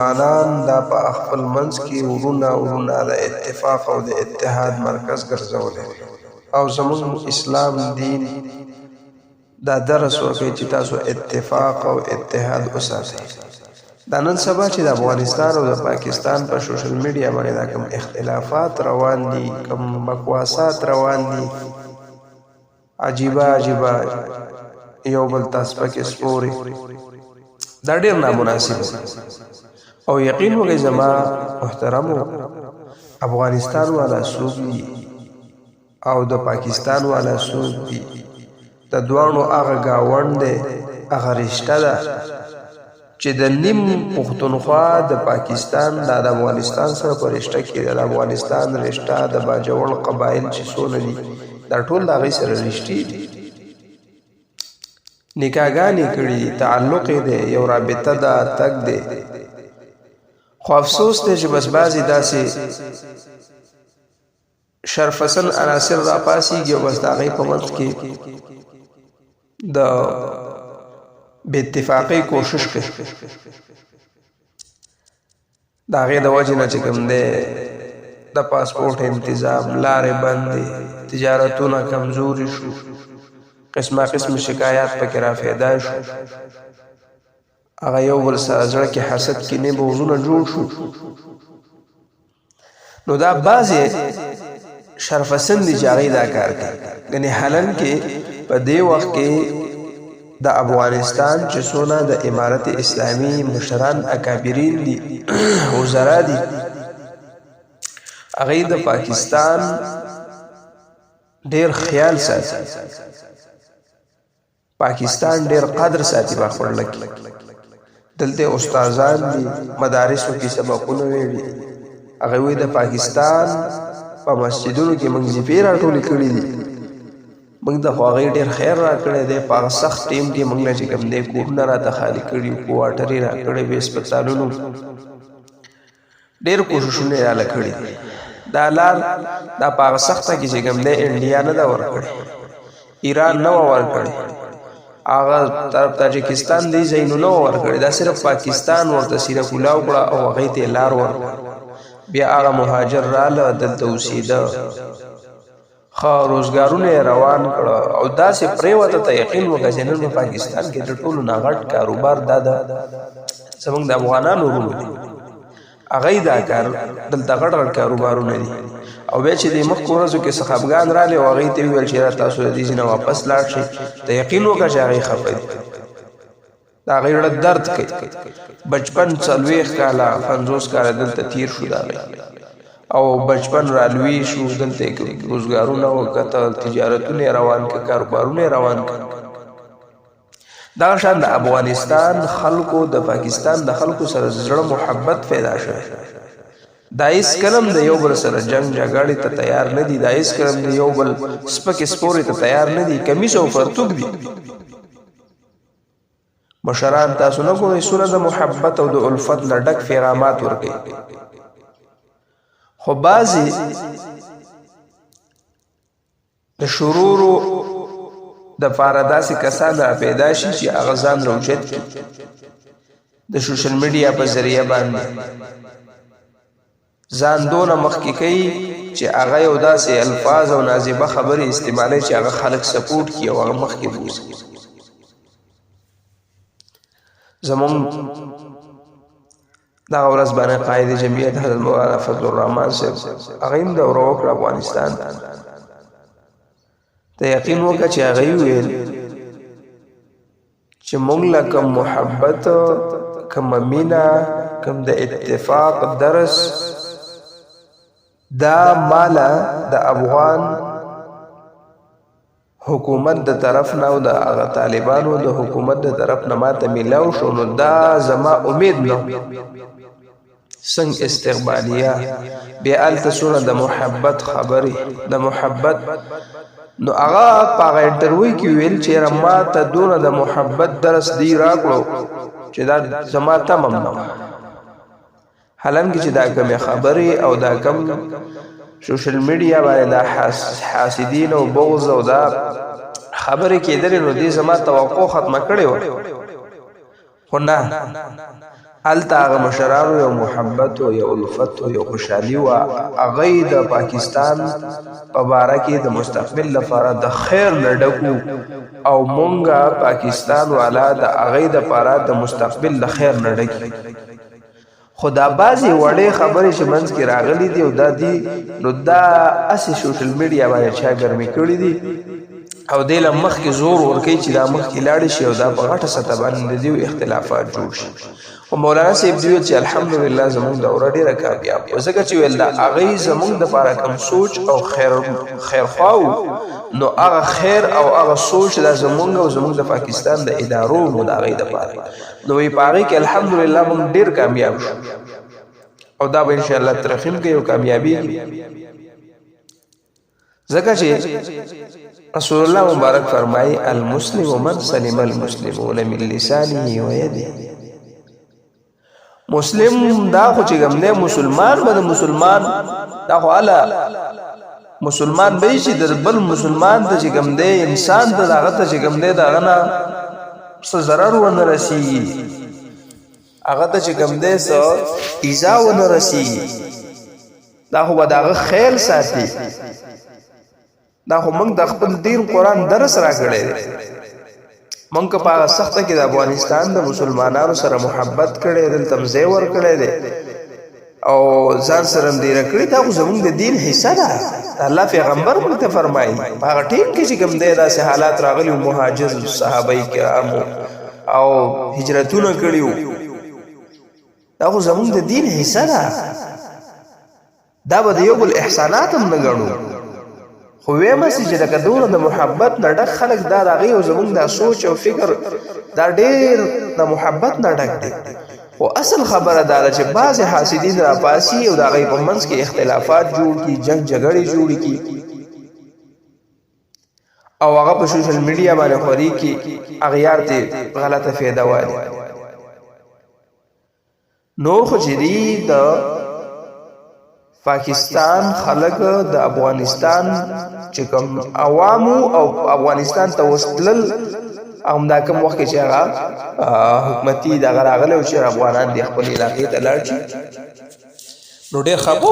مسلمانان دا په خپل منځ کې ورونه د اتفاق او د اتحاد مرکز ګرځولې او زموږ اسلام دین دا درس ورکوي چې تاسو اتفاق او اتحاد وساتئ. دا نن سبا چې د افغانستان او د پاکستان په سوشل میډیا باندې دا کوم اختلافات روان دي، کوم بکواسات روان دي، عجیبه یو بل تاسو پکې سپوري، دا ډېر نامناسب او یقین وکړئ زما محترمو افغانستان والا څوک دي او د پاکستان والا څوک دي، د دواړو هغه ګاونډ دی، هغه رشته ده چې د نیم پښتونخوا د پاکستان د افغانستان سره په رشته کې د افغانستان رشته د باجوړ قبایل چې څونه دي دا ټول د هغې سره رشتې دي، نکاحګانې کړي دي، تعلق دی، یو رابطه ده، تګ دی. خو افسوس دی چې بس بعضې داسې شرفسن عناصر راپاسېږي او بس د هغې په منځ کې د بې اتفاقۍ کوشش کوي، د هغې د وجې نه چې کوم دی د پاسپورټ انتظام، لارې بندې، تجارتونه کمزوري شو، قسمه شکایات پکې رافیدا شو، هغه یو بل سره زړه کې حسد کینې بغضونه جوړ شو. نو دا بعضې شرفسن دي چې هغې دا کار کوي، یعنې حالن کې په دې وخت کې د افغانستان چې څونه د امارت اسلامي مشران اکابرین دي، وزرا دي، هغې د پاکستان ډېر خیال ساتي، پاکستان ډېر قدر ساتي په خپل ملک کې. دلته استادان دي، مدارسو کې سبقونه ویلي، هغې وایي د پاکستان په مسجدونو کې موږ زیپې راټولې کړي دي، موږ د خو هغې ډېر خیر راکړی دی، په هغه سخت ټیم کې موږ نه چې کوم دی کورونه راته خالي کړي، کوارټر یې راکړی وي، هسپتالونو ډېر کوششونه یې راله کړي دي. دا لار دا په هغه سخته کې چې کوم دی انډیا نه ده ورکړې، ایران نه وه ورکړې، هغه طرف تاجکستان دی ځایونو نه وه ورکړې، دا صرف پاکستان ورته سیره کولاو کړه او هغې ته یې لار ورکړه. بیا هغه مهاجر راله، دلته اوسېده، ښه روزګارونه یې روان کړه او داسې پرېوته ته یقین وکړه چې نن په پاکستان کې تر ټولو نه غټ کاروبار دا ده زموږ د افغانانو وروڼو دي، هغې دا کار دلته غټ کاروبارونه دي. او بیا چې د مخکې ورځو کې څه خفګان راغلی او هغې ته وویل چې تاسو د دې ځای نه واپس لاړ شئ، ته یقین وکړه چې هغې خفه دي، د هغې زړه درد کوي. بچپن 40 کاله 50 کاله دلته تیر شو د هغې او بچپن رالوی شو، دلته روزګارونه وکتل، تجارتونه یې روان کړه، کاروبارونه یې روان کړه. دغه شان د افغانستان خلکو د پاکستان د خلکو سره زړه محبت پیدا شوی، دا هیڅ کلم د یو بل سره جنګ جګړې ته تیار نه دي، دا هیڅ کلم د یو بل سپکې سپورې ته تیار نه دي، کمیس او پرتوګ دي. مشران تاسو نه ګورئ څونه د محبت او د الفت نه ډک پیغامات ورکوي، خو بعضې د شرورو د پاره داسې کسان را پیدا شي چې هغه ځان روجت کړي د سوشل میډیا په ذریعه باندې، ځان دونه مخکې کوي چې هغه یو داسې الفاظ او نازیبه خبرې استعمالوي چې هغه خلک سپورټ کړي او هغه مخکې بوځي. زمونږ دغه ورځ باندې قائد جمعیت حضرت مولانا فضل الرحمن صاحب هغې هم دوره وکړه افغانستان ته. یقین وکړه چې هغې وویل چې موږ له کوم محبت، کومه مینه، کوم د اتفاق درس دا ماله د افغان حکومت د طرف نه او د هغه طالبانو د حکومت د طرف نه ماته میلاو شو، نو دا زما امید نه څنګه استقبالیه. بیا هلته څونه د محبت خبرې، د محبت، نو هغه په هغه انټرویو کې ویل چې یاره ما ته دونه د محبت درس دی راکړو چې دا زما تمم نه وه. حالانکه چې دا کمې خبرې او دا کم سوشل میډیا باندې دا حاسدین او بغض او دا خبرې کېدلې، نو دې زما توقع ختمه کړې وه، خو نه، هلته هغه مشرانو یو محبت او یو الفت او یو خوشحالي وه. هغوی د پاکستان په باره کې د مستقبل لپاره د خیر نه ډکو او مونږه پاکستان والا د هغوی دپاره د مستقبل د خیر نه ډکي. خو دا بعضې وړې خبرې چې منځ کې راغلي دي او دا دي نو دا هسې سوشل میډیا باندې چا ګرمې کړي دي او دې له مخکې زور ورکوي چې دا مخکې لاړې شي او دا په غټه سطح باندې د دې اختلافات جوړ شي. خو مولانا صاحب دې ویل چې الحمدلله زمونږ دوره ډېره کامیاب وه، ځکه چې ویل دا هغوی زمونږ دپاره کوم سوچ او خیرخوا وو نو هغه خیر او هغه سوچ دا زمونږ او زمونږ د پاکستان د ادارو مو د هغوی دپاره نو وایي په هغې کې الحمدلله مونږ ډېر کامیاب شو او دا به انشاءالله ترقي کوي او کامیابېږي. ځکه چې رسول الله مبارک فرمایي المسلم من سلم المسلمون من لسانه و یده. مسلم دا خو چې کوم دی مسلمان به د مسلمان دا خو اله مسلمان به چې د بل مسلمان ته چې کوم دی انسان ته د هغه ته چې کوم دی د هغه نه څه ضرر ونه رسېږي، هغه ته چې کوم دی څه ایذا ونه رسېږي، دا خو به د هغه خیر ساتي. دا خو موږ د خپل دین قرآن درس را کړی دی. موږ که په هغه سخته کې د افغانستان د مسلمانانو سره محبت کړی دلته م ځای ورکړی دی او ځان سره م دیره کړي، دا خو زموږ د دین حصه ده. د الله پیغمبر موږ ته فرمایي په هغه ټیم کې چې کوم دی داسې حالات راغلي وو، مهاجر صحابه کرامو او هجرتونه کړي وو، دا خو زموږ د دین حصه ده. دا به د یو بل احسانات هم نه ګڼو. خو ویمه سي چې لکه دونه د محبت نه ډک خلک دا د هغوی او زموږ دا سوچ او فکر دا ډېر د محبت نه ډک دی. خو اصل خبره دا ده چې بعضې حاسدین راپاسي او د هغوی په منځ کې اختلافات جوړ کړي، جنګ جګړې جوړې کړي او هغه په سوشل میډیا باندې خوري کړي، اغیار ته غلطه فایده والي. نور خو چې دي د پاکستان خلق د افغانستان چې کوم عوامو او افغانستان ته وستلل همدا کوم وخت کې چې هغه حکومتي دغه راغلی او چې افغانان د خپل علاقې ته لاړ شي نو ډېر ښه به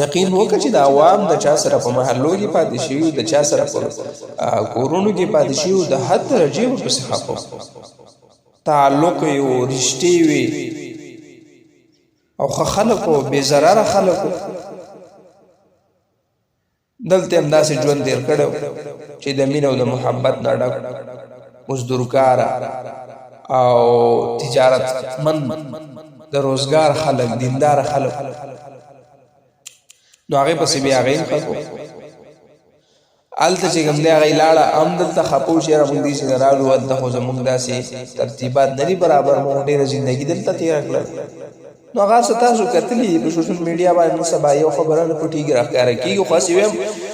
یقین وکړه چې د عوام د چا سره په محلو کې پاتې شوي، د چا سره په کورونو کې پاتې شوي، د حد درجې ورپسې ښه تعلق یې و، رشتې وي او ښه خلک و، بې ضرره خلک و. دلته هم داسې ژوند تېر کړی و چې د مینې او د محبت نه ډک، مزدورکاره او تجارت من د روزګار خلک، دینداره خلک، نو هغې پسې بیا هغې هم خلک و. هلته چې کوم دی هغې لاړه هم دلته خپه چې یاره مونږ دې څنګه راغلو، هلته خو زمونږ داسې ترتیبات نه دي برابر، مونږ ډېره زندګي دلته تېره کړله. نو هغه څه تاسو کتلي په سوشل میډیا باندې سبا یو خبره نه پټېږي، راښکاره کېږي. خو هسې ویم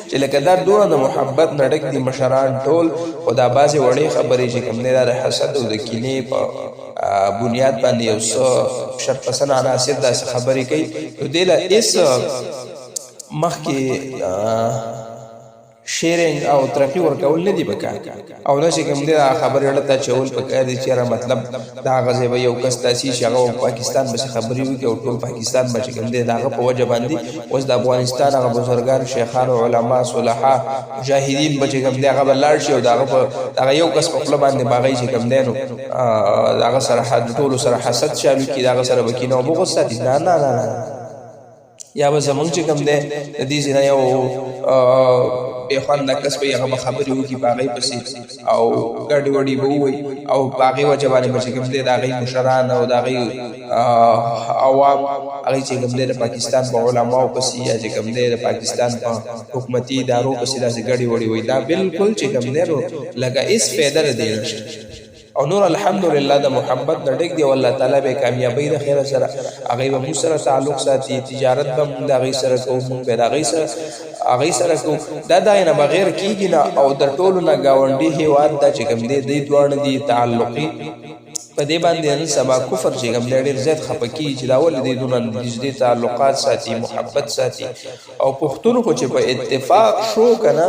چې لکه دا دونه د محبت نه ډک دي مشران ټول، خو دا بعضې وړې خبرې چې کوم دی دا د حسد او د کینې په بنیاد باندې یو څه شرپسند عناصر داسې خبرې کوي، نو دې له هېڅ مخکې شیرینګ او ترقی ورکول نه دي پکار، او نه چې کوم دی دا خبرې اړه ته چول پکار دي چې یاره مطلب دا هغه ځای به یو کس داسې چې هغه پاکستان بسې خبرې وکړي او ټول پاکستان به چې کوم دی د هغه په وجه باندې اوس د افغانستان هغه بزرګان، شیخان، علما، صلحا، مجاهدین به چې کوم دی هغه به لاړ شي او د هغه یو کس په خوله باندې به هغوی چې کوم دی نو د هغه سره ټولو سره حسد چالو کړي، د هغه سره به کینه او بغض ساتي. نه نه نه نه، یا به زمونږ چې کوم دی د دې ځای نه یو بې خونده کس به هغه به خبرې وکړي په هغې پسې او ګډې وډې به ووایي او په هغې وجه باندې به چې کوم دی د هغې مشران او د هغې عوام هغې چې کوم دی د پاکستان په علماو پسې یا چې کوم دی د پاکستان په حکومتي ادارو پسې داسې ګډې وډې وایي. دا بلکل چې کوم دی نو لکه هېڅ فایده د دې نشته. او نور الحمدلله د محبت نه ډک دی او الله تعالی به کامیابی د خیر سره هغوی به موږ سره تعلق ساتي، تجارت به موږ د هغوی سره کوو، موږ به د هغوی سره کوو. دا د هغې نه بغیر کېږي نه. او د ټولو نه ګاونډي هېواد دا چې کوم دی دوی دواړه دي تعلقي، په دې باندې نن سبا کفر چې کوم دی ډېر زیات خفه کېږي چې دا ولې دوی دونه نږدې تعلقات ساتي، محبت ساتي. او پښتون خو چې په اتفاق شو که نه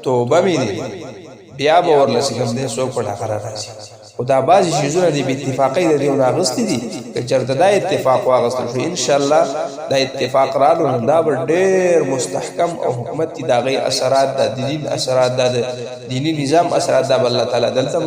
توبه مې دی، بیا به ورله چې کوم دی څوک په ډاکره راځي. خدا بعضی شیزونه دی به اتفاقی د دیو ناغستی دي که چرته دا اتفاق واغستل شو ان شاء الله دا اتفاق رالو دا به ډېر مستحکم او حکومت دا غي اثرات د دین اثرات د دینی نظام اثرات د الله تعالی دلته